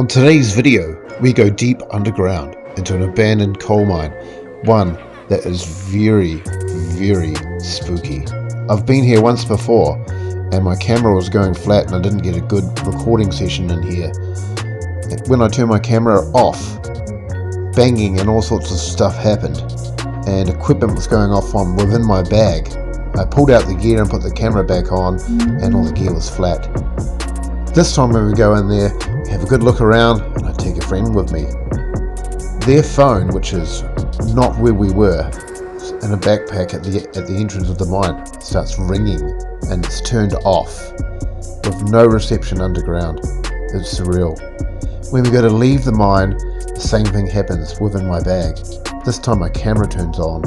On today's video, we go deep underground into an abandoned coal mine, one that is very, very spooky. I've been here once before and my camera was going flat and I didn't get a good recording session in here. When I turned my camera off, banging and all sorts of stuff happened and equipment was going off from within my bag. I pulled out the gear and put the camera back on and all the gear was flat. This time when we go in there, we have a good look around and I take a friend with me. Their phone, which is not where we were, in a backpack at the entrance of the mine, starts ringing and it's turned off with no reception underground. It's surreal. When we go to leave the mine, the same thing happens within my bag. This time my camera turns on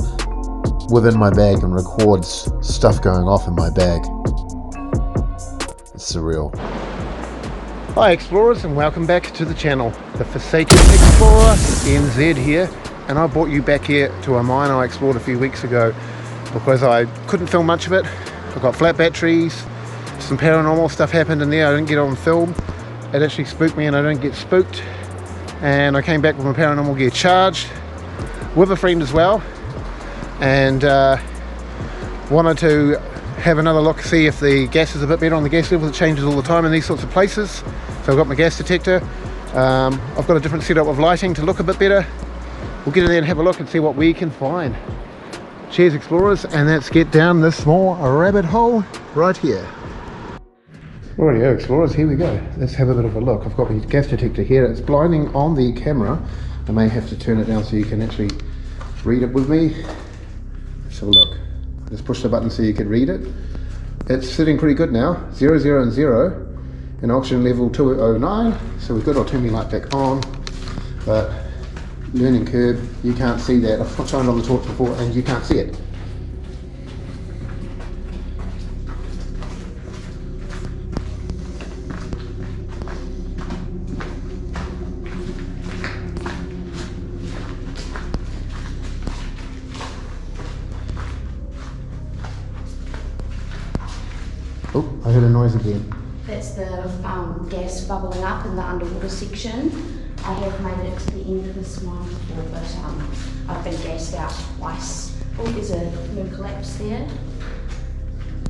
within my bag and records stuff going off in my bag. It's surreal. Hi explorers, and welcome back to the channel. The Forsaken Explorer NZ here, and I brought you back here to a mine I explored a few weeks ago because I couldn't film much of it. I got flat batteries, some paranormal stuff happened in there. I didn't get on film. It actually spooked me and I didn't get spooked, and I came back with my paranormal gear charged with a friend as well, and wanted to have another look, see if the gas is a bit better on the gas level. It changes all the time in these sorts of places. So I've got my gas detector. I've got a different setup of lighting to look a bit better. We'll get in there and have a look and see what we can find. Cheers explorers, and let's get down this small rabbit hole right here. Rightio explorers, here we go. Let's have a bit of a look. I've got my gas detector here. It's blinding on the camera. I may have to turn it down so you can actually read it with me. Let's have a look. Just push the button so you can read it. It's sitting pretty good now. 0, 0 and 0. And oxygen level 209. So we're good. I'll turn my light back on. But learning curve, you can't see that. I've shined on the torch before and you can't see it. Oh, I heard a noise again. That's the gas bubbling up in the underwater section. I have made it to the end of this mine before, but I've been gassed out twice. Oh, there's a moon collapse there.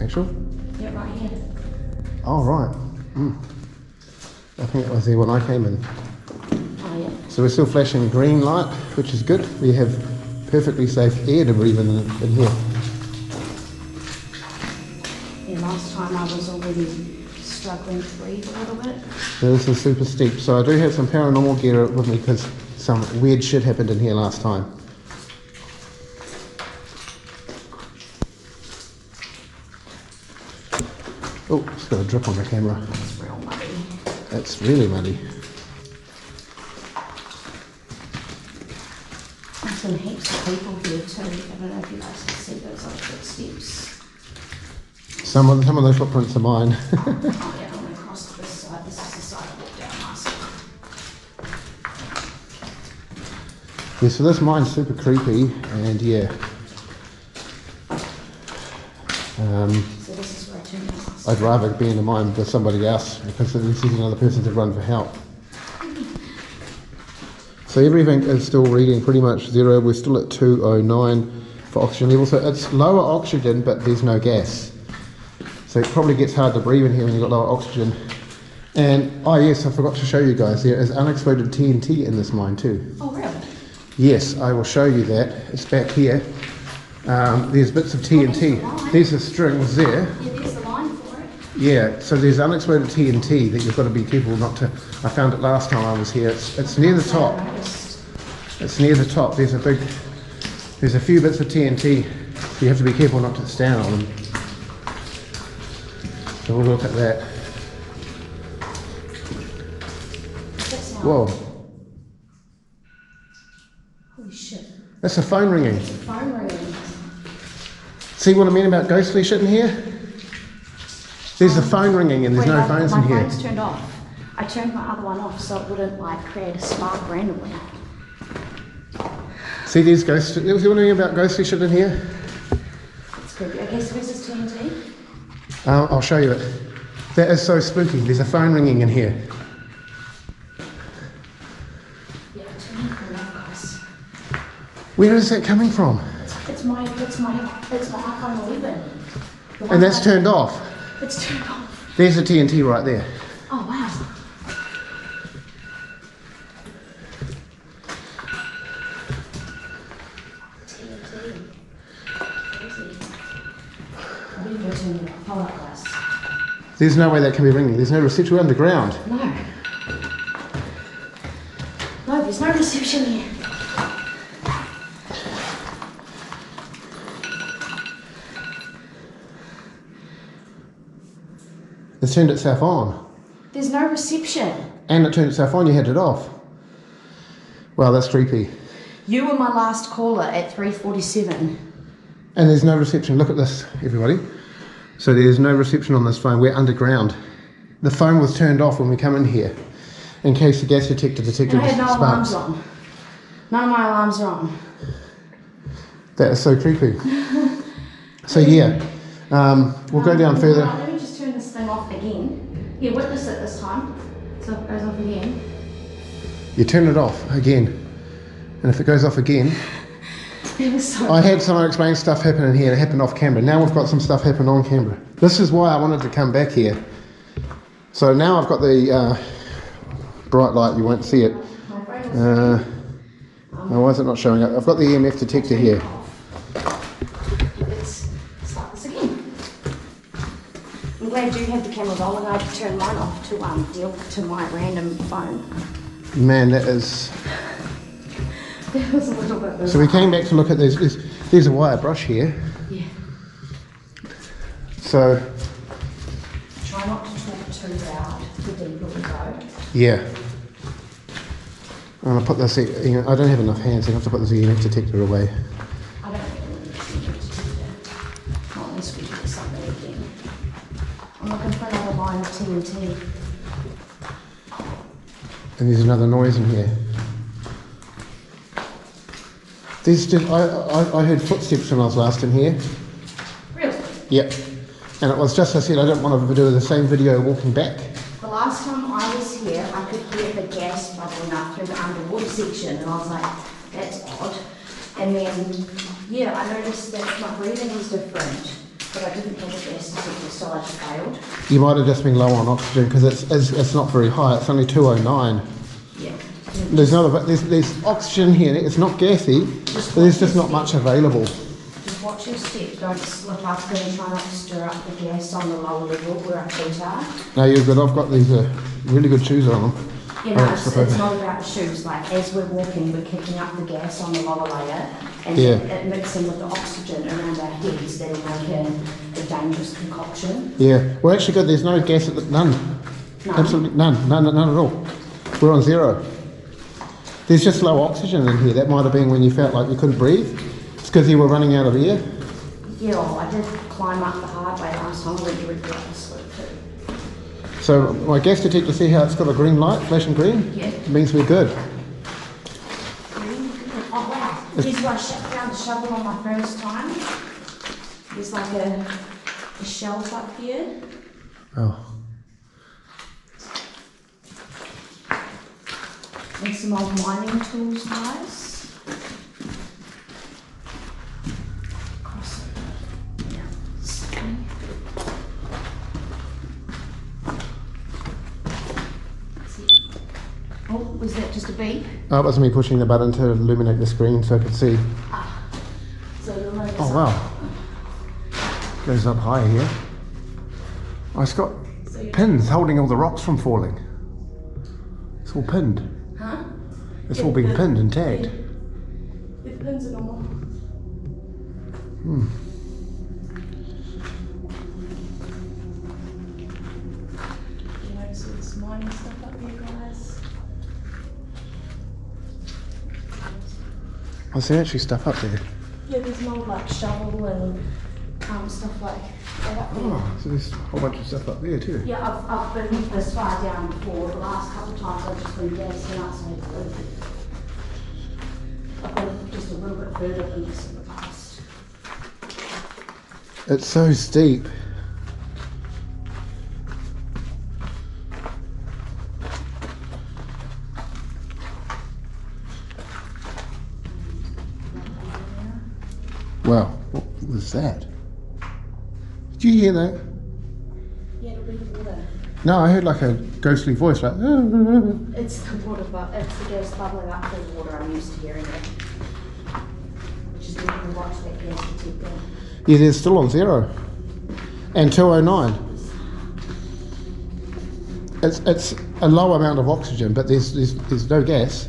Actual? Yeah, right here. Oh, right. I think it was there when I came in. Oh, yeah. So we're still flashing green light, which is good. We have perfectly safe air to breathe in here. Yeah, last time I was already struggling to breathe a little bit. This is super steep. So I do have some paranormal gear with me because some weird shit happened in here last time. Oh, it's got a drip on the camera. It's real muddy. It's really muddy. There's some heaps of people here too. I don't know if you guys can see those other footsteps. Some of those footprints are mine. Oh yeah, I went across to this side. This is the side I walked down last time. Yeah, so this mine's super creepy, and yeah. So this is where I turned out. I'd rather be in a mine with somebody else because at least there's another person to run for help. So everything is still reading pretty much 0. We're still at 209 for oxygen level. So it's lower oxygen, but there's no gas. So it probably gets hard to breathe in here when you've got lower oxygen. And, oh yes, I forgot to show you guys, there is unexploded TNT in this mine too. Oh really? Yes, I will show you that. It's back here. There's bits of TNT. There's the strings there. Yeah, there's the line for it. Yeah, so there's unexploded TNT that you've got to be careful not to... I found it last time I was here. It's near the top. It's near the top. There's a few bits of TNT. You have to be careful not to stand on them. So we'll look at that. Whoa. Holy shit. That's a phone ringing. Phone ringing. See what I mean about ghostly shit in here? There's a phone ringing and there's no phones in here. My phone's turned off. I turned my other one off so it wouldn't like create a spark randomly. See these ghosts? See what I mean about ghostly shit in here? It's creepy. Okay, so where's this TNT? I'll show you it. That is so spooky. There's a phone ringing in here. Where is that coming from? It's my iPhone 11. And that's turned off. It's turned off. There's the TNT right there. Oh wow. TNT. I didn't go turn it off. Hold up, guys. There's no way that can be ringing. There's no reception. We're underground. No. No, there's no reception here. It's turned itself on. There's no reception. And it turned itself on, you had it off. Wow, that's creepy. You were my last caller at 3:47. And there's no reception. Look at this, everybody. So there's no reception on this phone. We're underground. The phone was turned off when we come in here, in case the gas detector detected And I had no sparks. alarms on. None of my alarms are on. That is so creepy. So yeah, we'll go down further. Right, let me just turn this thing off again. Here, witness it this time. So it goes off again. You turn it off again, and if it goes off again, It was so I had some unexplained stuff happen in here. It happened off camera. Now we've got some stuff happen on camera. This is why I wanted to come back here. So now I've got the bright light. You won't see it. my brain was Why is it not showing up? I've got the EMF detector here. Let's start this again. I'm glad you had the camera rolling. I had to turn mine off to deal to my random phone. Man, that is... That was a little bit. So we came back to look at this. There's a wire brush here. Yeah. So, Try not to talk too loud. The deeper we go. yeah. I'm going to put this... I don't have enough hands. I have to put this EMF detector away. I don't really need to see it to not unless we do something again. I'm looking for another line of TNT. And there's another noise in here. There's just, I heard footsteps when I was last in here. Really? Yep. And it was just, I said, I don't want to do the same video walking back. The last time I was here, I could hear the gas bubbling up through the underwater section, and I was like, that's odd. And then, yeah, I noticed that my breathing was different, but I didn't have a gas detector, so I just failed. You might have just been low on oxygen because it's not very high. It's only 209. Yeah. There's oxygen here. It's not gassy, but there's just not much available. Just watch your step, don't slip up and try not to stir up the gas on the lower level where our feet are. No, you're good. I've got these really good shoes on them. You know, it's not about the shoes. Like, as we're walking, we're kicking up the gas on the lower layer, and Yeah. it mixing with the oxygen around our heads, that'll make a dangerous concoction. Yeah. Well, actually, good. There's no gas at the... None. None. Absolutely none. None at all. We're on zero. There's just low oxygen in here. That might have been when you felt like you couldn't breathe. It's because you were running out of air. Yeah, well, I did climb up the hard way last time. I went directly up the slope too. So my gas detector, see how it's got a green light, flashing green? Yeah. It means we're good. Oh wow! Here's where I shut down the shovel on my first time. There's like a shelf up here. Oh. And some old mining tools, guys. Cross it. Yeah. Oh, was that just a beep? Oh, it was me pushing the button to illuminate the screen so I could see. So you'll notice. Oh wow. Goes up high here. Oh, it's got pins holding all the rocks from falling. It's all pinned. Huh? It's all being pinned and tagged. The pins are normal. Hmm. You notice all this mining stuff up here, guys? Oh, is there actually stuff up there? Yeah, there's no like shovel and stuff like that up there. Oh, so there's a whole bunch of stuff up there too. Yeah, I've been this far down before. The last couple of times I've just been gassing up, so I had to leave it. I've been just a little bit further than this in the past. It's so steep. What was that? Did you hear that? Yeah, it'll be the water. No, I heard like a ghostly voice, like. It's the water, it's the gas bubbling up through the water. I'm used to hearing it. Which is when you watch that gas detector. Yeah, they're still on 0. And 209. It's a low amount of oxygen, but there's no gas.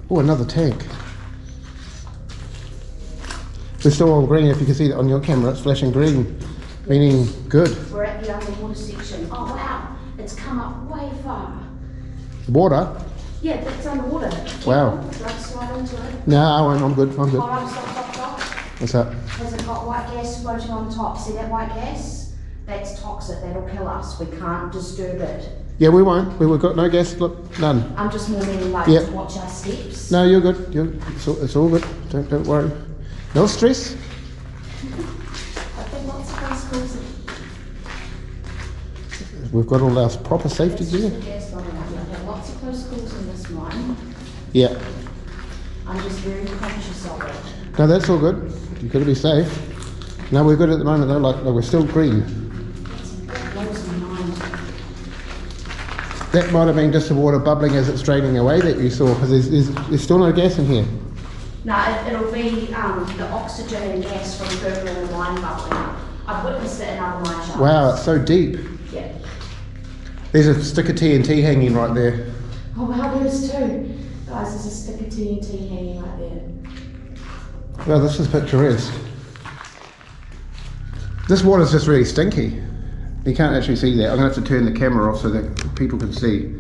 Oh, another tank. We're still on green. If you can see that on your camera, it's flashing green, meaning good. We're at the underwater section. Oh wow, it's come up way far. Water? Yeah, that's underwater. Wow. Don't slide into it. No, I won't. I'm good. I'm good. Hold on, stop. What's that? Has it got white gas floating on top? See that white gas? That's toxic. That'll kill us. We can't disturb it. Yeah, we won't. We've got no gas. Look, none. I'm just more meaning like Yep. to watch our steps. No, you're good. It's all good. Don't worry. No stress. I've been lots of those schools. We've got all our proper safety It's just gear. the gas going up. I've had lots of close calls in this mine. Yeah. I'm just very conscious of it. No, that's all good. You've got to be safe. No, we're good at the moment though. Like we're still green. That blows my mind. That might have been just the water bubbling as it's draining away that you saw, because there's still no gas in here. No, it'll be the oxygen and gas from further in the mine bubbling up. I've witnessed it in other mine shafts. Wow, it's so deep. Yeah. There's a stick of TNT hanging right there. Oh wow, there's two. Guys, there's a stick of TNT hanging right there. Well, this is picturesque. This water's just really stinky. You can't actually see that. I'm going to have to turn the camera off so that people can see.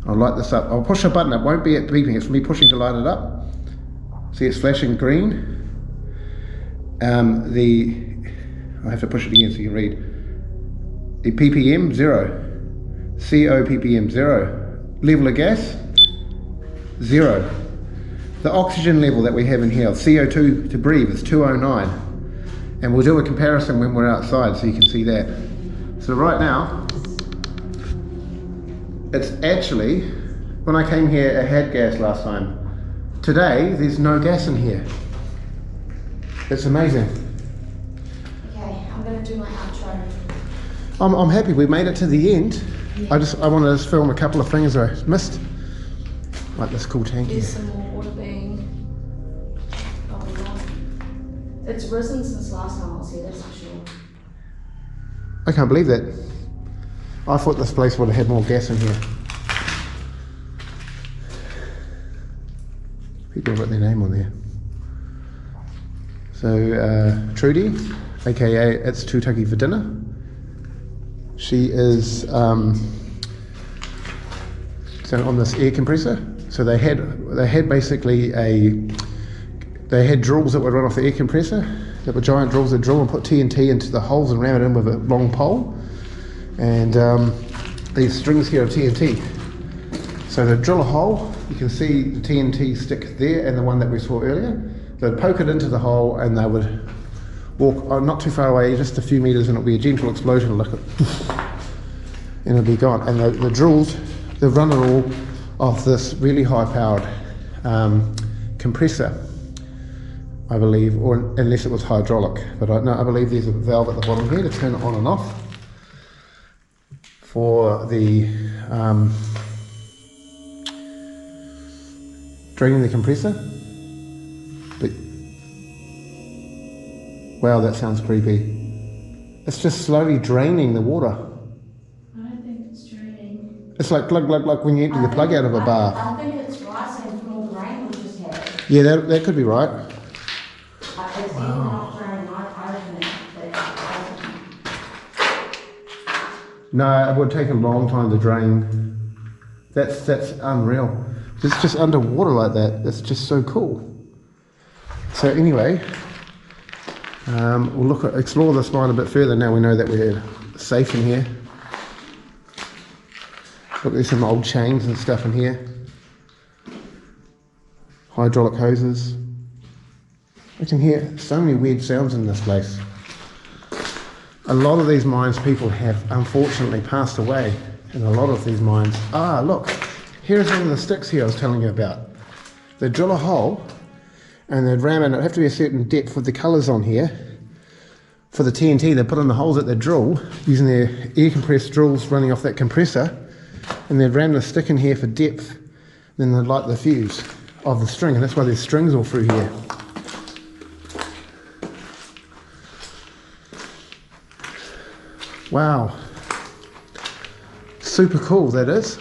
I'll light this up. I'll push a button. It won't be it beeping. It's me pushing to light it up. See, it's flashing green. I have to push it again so you can read. The ppm 0. CO ppm 0. Level of gas 0. The oxygen level that we have in here, CO2 to breathe, is 209. And we'll do a comparison when we're outside so you can see that. So right now, it's actually, when I came here, it had gas last time. Today, there's no gas in here. It's amazing. Okay, I'm going to do my outro. I'm happy we made it to the end. Yeah. I want to just film a couple of things I missed. Like this cool tank here. There's some more water being bubbled up. It's risen since last time I was here, that's for sure. I can't believe that. I thought this place would have had more gas in here. People have got their name on there. So Trudy, aka It's Tutaki for Dinner. She is on this air compressor. So they had basically they had drills that would run off the air compressor. That were giant drills that drill and put TNT into the holes and ram it in with a long pole. And these strings here of TNT. So they drill a hole. You can see the TNT stick there and the one that we saw earlier. They'd poke it into the hole and they would walk not too far away, just a few meters, and it'll be a gentle explosion, like and it'll be gone. And the drills, they've run it all off this really high-powered compressor, I believe, or unless it was hydraulic. But I believe there's a valve at the bottom here to turn it on and off for the draining the compressor. But wow, that sounds creepy. It's just slowly draining the water. I don't think it's draining. It's like glug glug glug when you empty the plug out of a bath. I think it's rising from all the rain we just had. Yeah, that could be right. It's even not draining. I reckon it's No, it would take a long time to drain. That's unreal. It's just underwater like that. That's just so cool. So anyway, we'll explore this mine a bit further now we know that we're safe in here. Look, there's some old chains and stuff in here. Hydraulic hoses. I can hear so many weird sounds in this place. A lot of these mines, people have unfortunately passed away in a lot of these mines. Ah, look, here's one of the sticks here I was telling you about. they'd drill a hole and they'd ram in. It'd have to be a certain depth with the colours on here. For the TNT, they put in the holes that they drill using their air compressed drills running off that compressor, and they'd ram the stick in here for depth. Then they'd light the fuse of the string, and that's why there's strings all through here. Wow, super cool that is.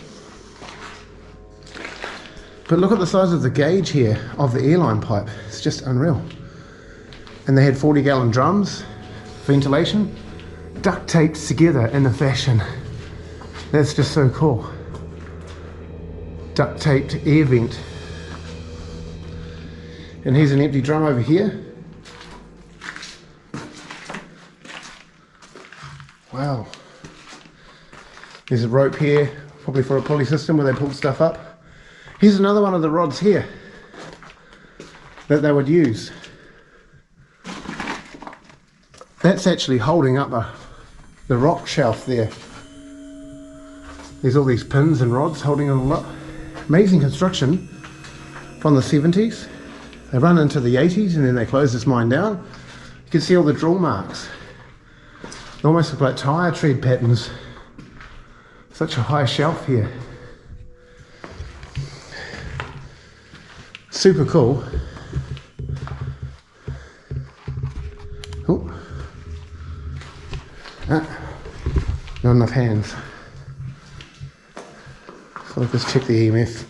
But look at the size of the gauge here of the airline pipe. It's just unreal. And they had 40-gallon drums, ventilation, duct taped together in a fashion. That's just so cool. Duct taped air vent. And here's an empty drum over here. Wow. There's a rope here, probably for a pulley system where they pull stuff up. Here's another one of the rods here that they would use. That's actually holding up the rock shelf there. There's all these pins and rods holding it all up. Amazing construction from the 70s. They run into the 80s and then they close this mine down. You can see all the drill marks. They almost look like tyre tread patterns. Such a high shelf here. Super cool. Oh. Ah, not enough hands. So let's just check the EMF.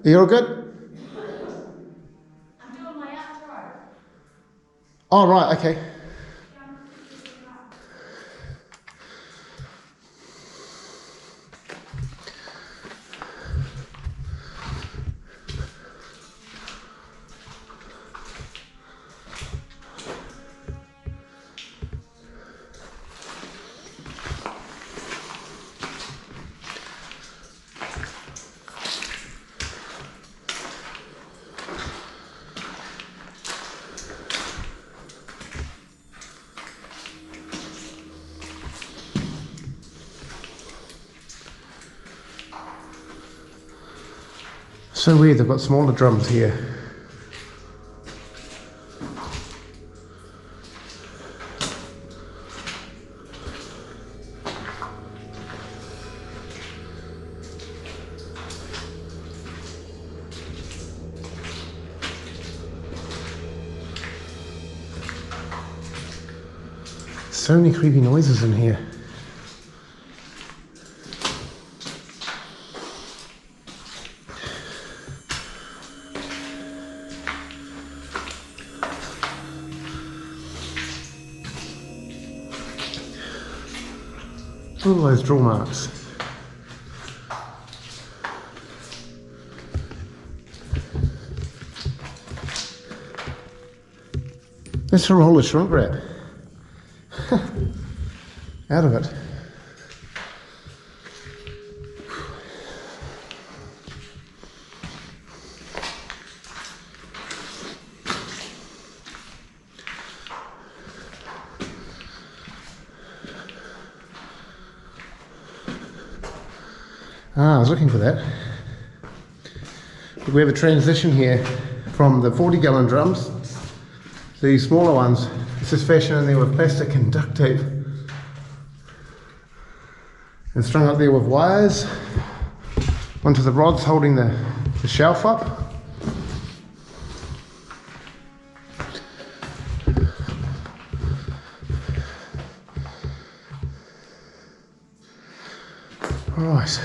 Are you all good? I'm doing my outro. Oh, right, okay. So weird, they've got smaller drums here. So many creepy noises in here. All those drill marks. Let's roll a shrink wrap. Out of it. Ah, I was looking for that. We have a transition here from the 40-gallon drums to these smaller ones. It's just fastened in there with plastic and duct tape and strung up there with wires onto the rods holding the shelf up. All right.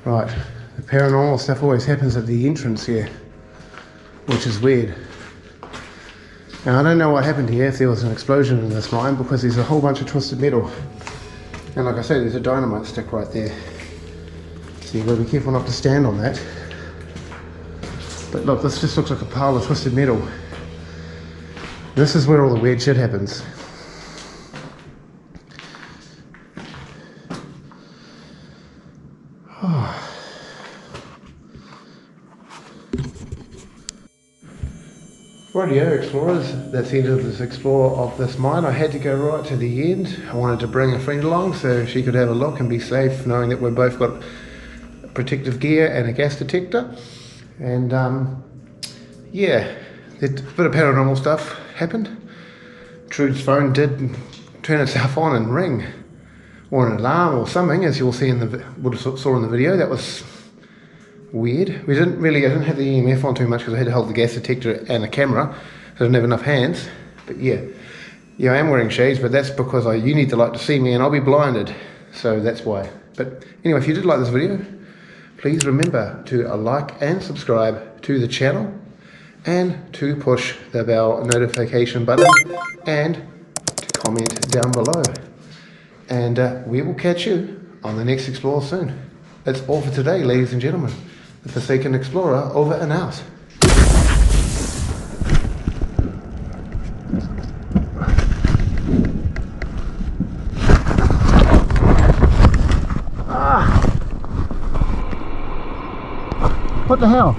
Right, the paranormal stuff always happens at the entrance here, which is weird. Now I don't know what happened here, if there was an explosion in this mine, because there's a whole bunch of twisted metal. And like I said, there's a dynamite stick right there. So you've got to be careful not to stand on that. But look, this just looks like a pile of twisted metal. This is where all the weird shit happens. Rightio explorers, that's the end of this explore of this mine. I had to go right to the end. I wanted to bring a friend along so she could have a look and be safe, knowing that we've both got protective gear and a gas detector. And yeah, a bit of paranormal stuff happened. Trude's phone did turn itself on and ring, or an alarm or something, as you'll see in the saw in the video. That was weird. I didn't have the EMF on too much because I had to hold the gas detector and a camera, so I didn't have enough hands. But yeah, I am wearing shades, but that's because you need the light to see me and I'll be blinded, so that's why. But anyway, if you did like this video, please remember to like and subscribe to the channel and to push the bell notification button and to comment down below. And we will catch you on the next Explore soon. That's all for today, ladies and gentlemen. The Forsaken Explorer over and out. What the hell?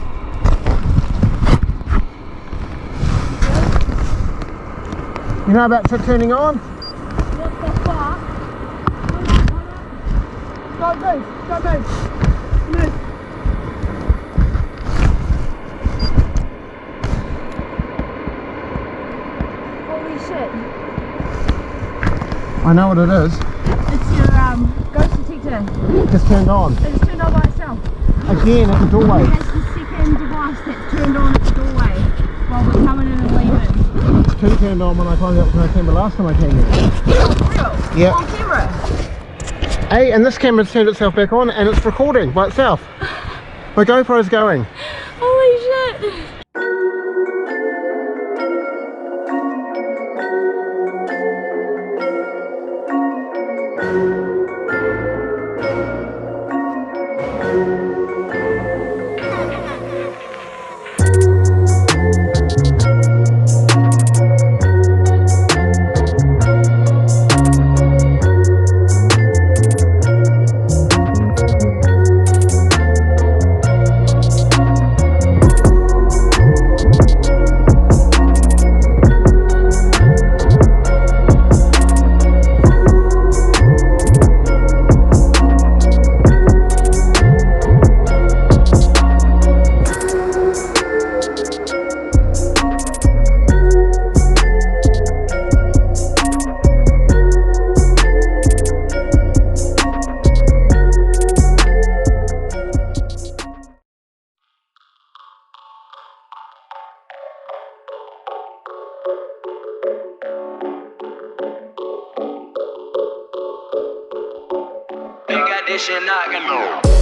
You know about turning on? What the fuck? Don't move! Don't move! Move! Holy shit. I know what it is. It's your ghost detector. Just turned on. It's turned on by itself. Again at the doorway. It has the second device that's turned on at the doorway while we're coming in and leaving. It's two turned on when I climbed up to my camera last time I came here. Oh, real? Yeah. On camera? Hey, and this camera's turned itself back on and it's recording by itself. My GoPro's going. Holy shit. This shit not gonna